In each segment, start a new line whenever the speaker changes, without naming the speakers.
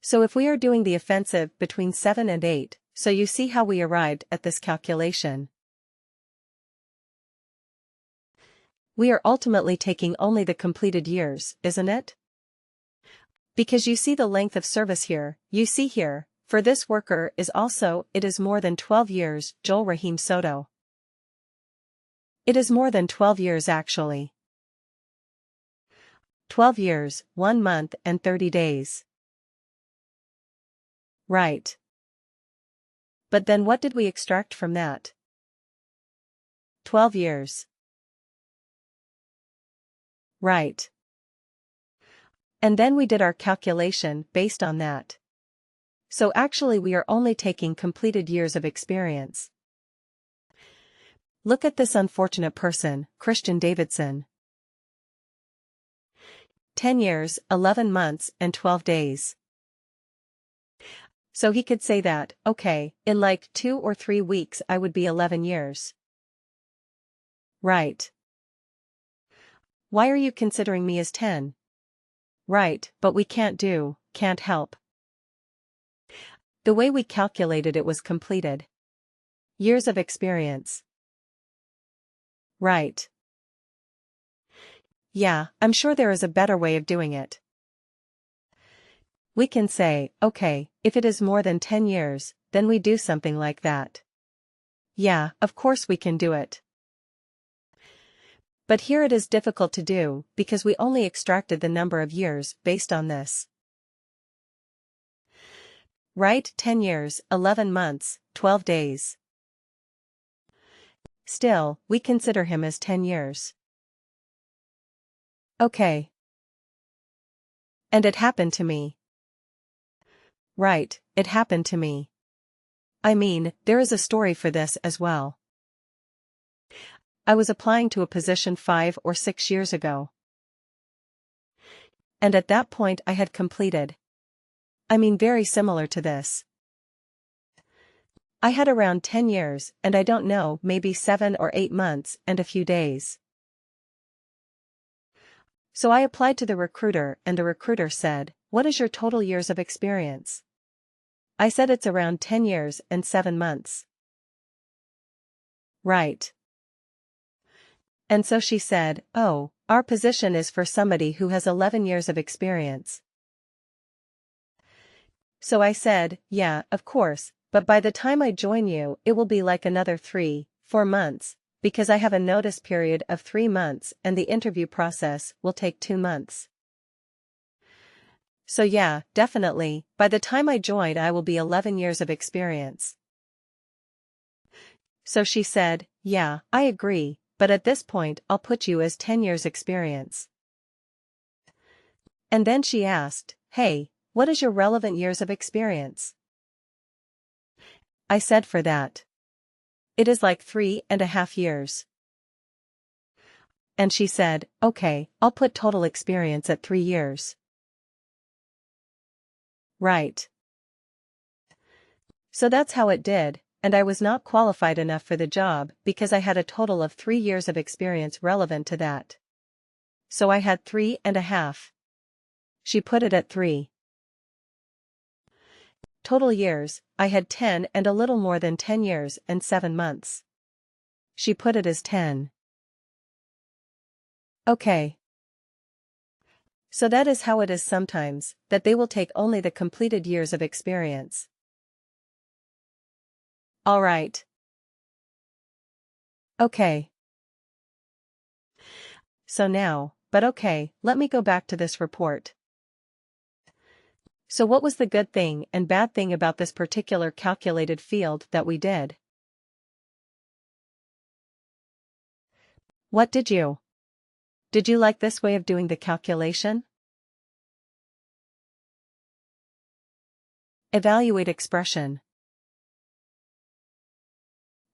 So if we are doing the offensive between 7 and 8, so you see how we arrived at this calculation. We are ultimately taking only the completed years, isn't it? Because you see the length of service here, you see here, for this worker is also, it is more than 12 years, Joel Rahim Soto. It is more than 12 years actually. 12 years, 1 month and 30 days. Right. But then what did we extract from that? 12 years. Right. And then we did our calculation based on that. So actually we are only taking completed years of experience. Look at this unfortunate person, Christian Davidson. 10 years, 11 months and 12 days. So he could say that, okay, in like 2 or 3 weeks I would be 11 years. Right. Why are you considering me as 10? Right, but we can't help. The way we calculated it was completed years of experience. Right. Yeah, I'm sure there is a better way of doing it. We can say, okay, if it is more than 10 years, then we do something like that. Yeah, of course we can do it. But here it is difficult to do, because we only extracted the number of years based on this. Right, 10 years, 11 months, 12 days. Still, we consider him as 10 years. Okay. And it happened to me. Right, it happened to me. I mean, there is a story for this as well. I was applying to a position 5 or 6 years ago. And at that point I had completed. I mean very similar to this. I had around 10 years and I don't know, maybe 7 or 8 months and a few days. So I applied to the recruiter and the recruiter said, "What is your total years of experience?" I said it's around 10 years and 7 months. Right. And so she said, "Oh, our position is for somebody who has 11 years of experience." So I said, "Yeah, of course, but by the time I join you it will be like another 3-4 months, because I have a notice period of 3 months and the interview process will take 2 months. So yeah, definitely, by the time I join I will be 11 years of experience." So she said, "Yeah, I agree, but at this point I'll put you as 10 years experience." And then she asked, "Hey, what is your relevant years of experience?" I said for that. It is like 3.5 years. And she said, "Okay, I'll put total experience at 3 years." Right. So that's how it did, and I was not qualified enough for the job because I had a total of 3 years of experience relevant to that. So I had 3.5. She put it at 3. Total years, I had 10 and a little more than 10 years and 7 months. She put it as 10. Okay. So that is how it is sometimes, that they will take only the completed years of experience. Alright. Okay. So now, but okay, let me go back to this report. So what was the good thing and bad thing about this particular calculated field that we did? What did you? Did you like this way of doing the calculation? Evaluate expression.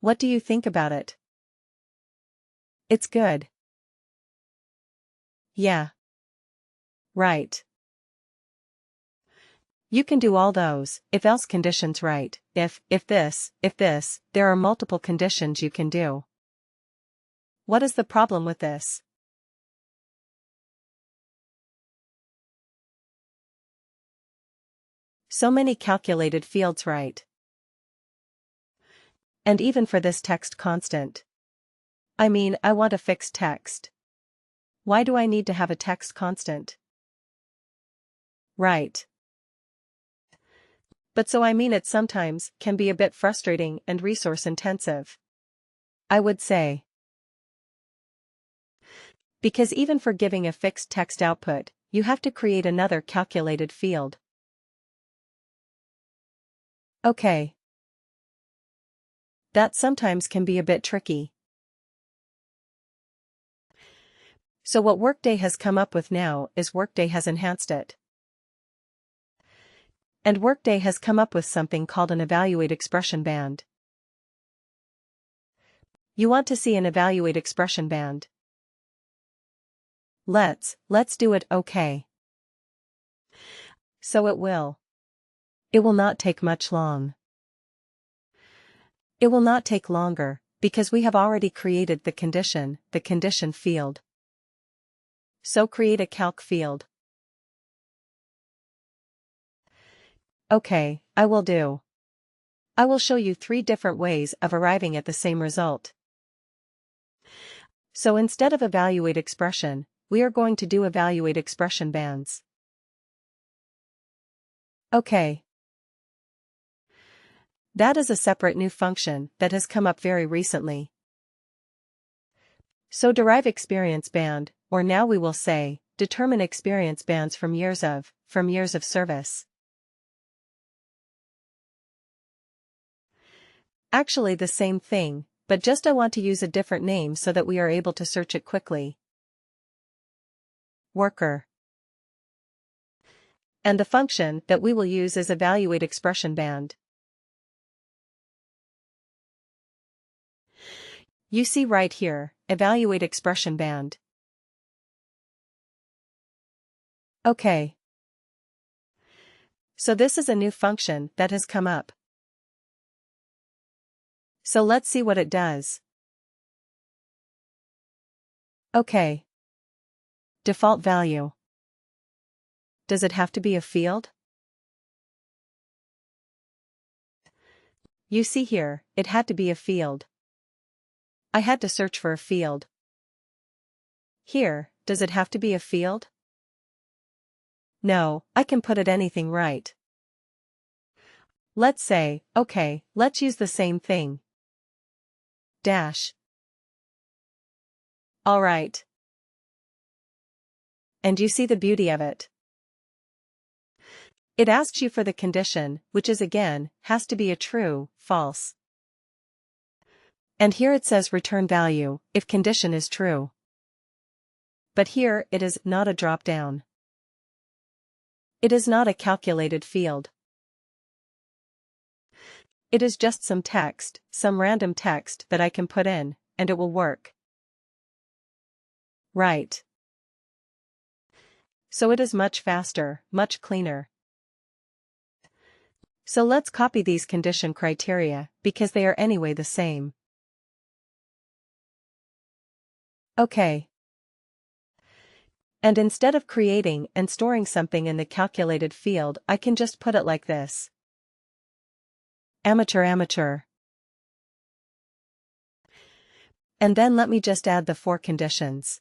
What do you think about it? It's good. Yeah. Right. You can do all those, if-else conditions right, if this, there are multiple conditions you can do. What is the problem with this? So many calculated fields, right? And even for this text constant. I mean, I want a fixed text. Why do I need to have a text constant? Right. But so I mean it sometimes can be a bit frustrating and resource intensive. I would say. Because even for giving a fixed text output, you have to create another calculated field. Okay. That sometimes can be a bit tricky. So what Workday has come up with now is Workday has enhanced it. And Workday has come up with something called an evaluate expression band. You want to see an evaluate expression band? Let's do it, okay. So it will. It will not take much long. It will not take longer, because we have already created the condition field. So create a calc field. Okay, I will do. I will show you 3 different ways of arriving at the same result. So instead of evaluate expression, we are going to do evaluate expression bands. Okay. That is a separate new function that has come up very recently. So derive experience band, or now we will say, determine experience bands from years of service. Actually the same thing, but just I want to use a different name so that we are able to search it quickly. Worker. And the function that we will use is evaluate expression band. You see right here, evaluate expression band. Okay. So this is a new function that has come up. So let's see what it does. Okay. Default value. Does it have to be a field? You see here, it had to be a field. I had to search for a field. Here, does it have to be a field? No, I can put it anything, right? Let's say, okay, let's use the same thing. Dash. Alright. And you see the beauty of it. It asks you for the condition, which is again, has to be a true, false. And here it says return value, if condition is true. But here it is not a drop-down. It is not a calculated field. It is just some text, some random text that I can put in, and it will work. Right. So it is much faster, much cleaner. So let's copy these condition criteria, because they are anyway the same. Okay. And instead of creating and storing something in the calculated field, I can just put it like this. Amateur. And then let me just add the 4 conditions.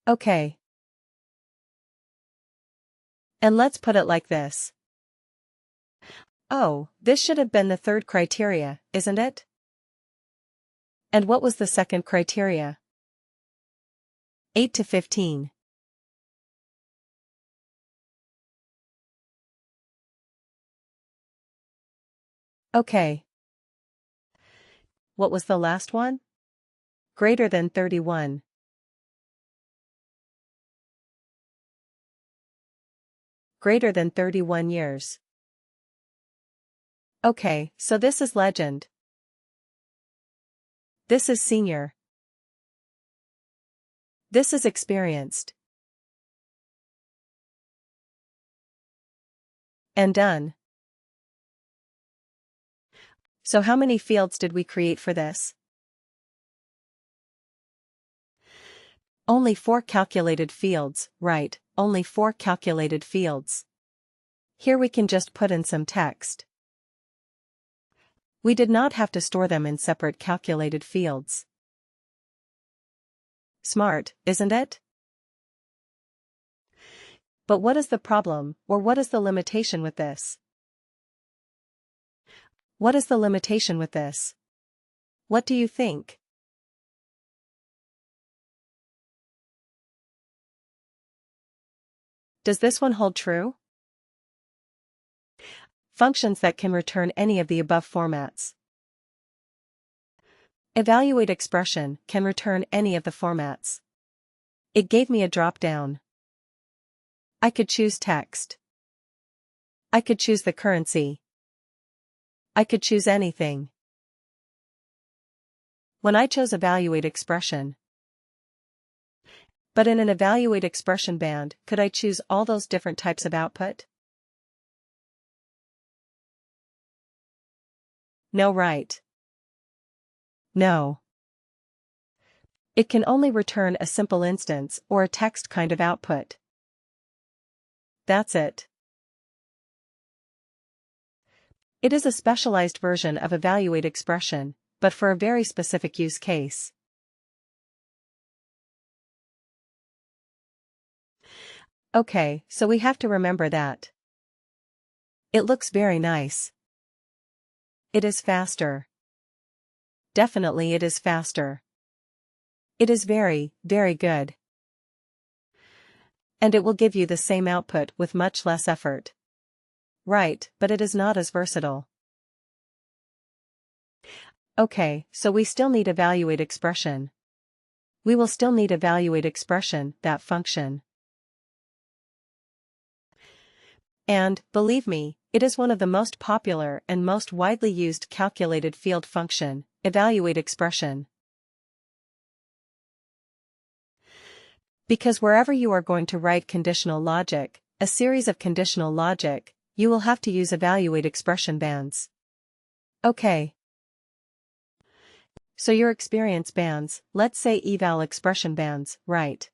Okay. And let's put it like this. Oh, this should have been the 3rd criteria, isn't it? And what was the 2nd criteria? 8 to 15. Okay. What was the last one? Greater than 31. Greater than 31 years. Okay, so this is legend. This is senior. This is experienced. And done. So how many fields did we create for this? Only 4 calculated fields, right, only 4 calculated fields. Here we can just put in some text. We did not have to store them in separate calculated fields. Smart, isn't it? But what is the problem, or what is the limitation with this? What is the limitation with this? What do you think? Does this one hold true? Functions that can return any of the above formats. Evaluate expression can return any of the formats. It gave me a drop-down. I could choose text. I could choose the currency. I could choose anything. When I chose evaluate expression. But in an evaluate expression band, could I choose all those different types of output? No, right? No. It can only return a simple instance or a text kind of output. That's it. It is a specialized version of evaluate expression, but for a very specific use case. Okay, so we have to remember that. It looks very nice. It is faster. Definitely it is faster. It is very, very good. And it will give you the same output with much less effort. Right, but it is not as versatile. Okay, so we still need evaluate expression. We will still need evaluate expression, that function. And, believe me, it is one of the most popular and most widely used calculated field function, evaluate expression. Because wherever you are going to write conditional logic, a series of conditional logic, you will have to use evaluate expression bands. Okay. So your experience bands, let's say eval expression bands, right?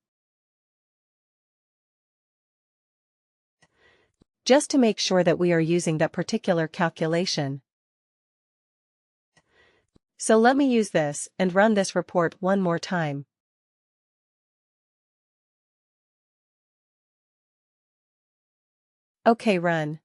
Just to make sure that we are using that particular calculation. So let me use this and run this report one more time. Okay, run.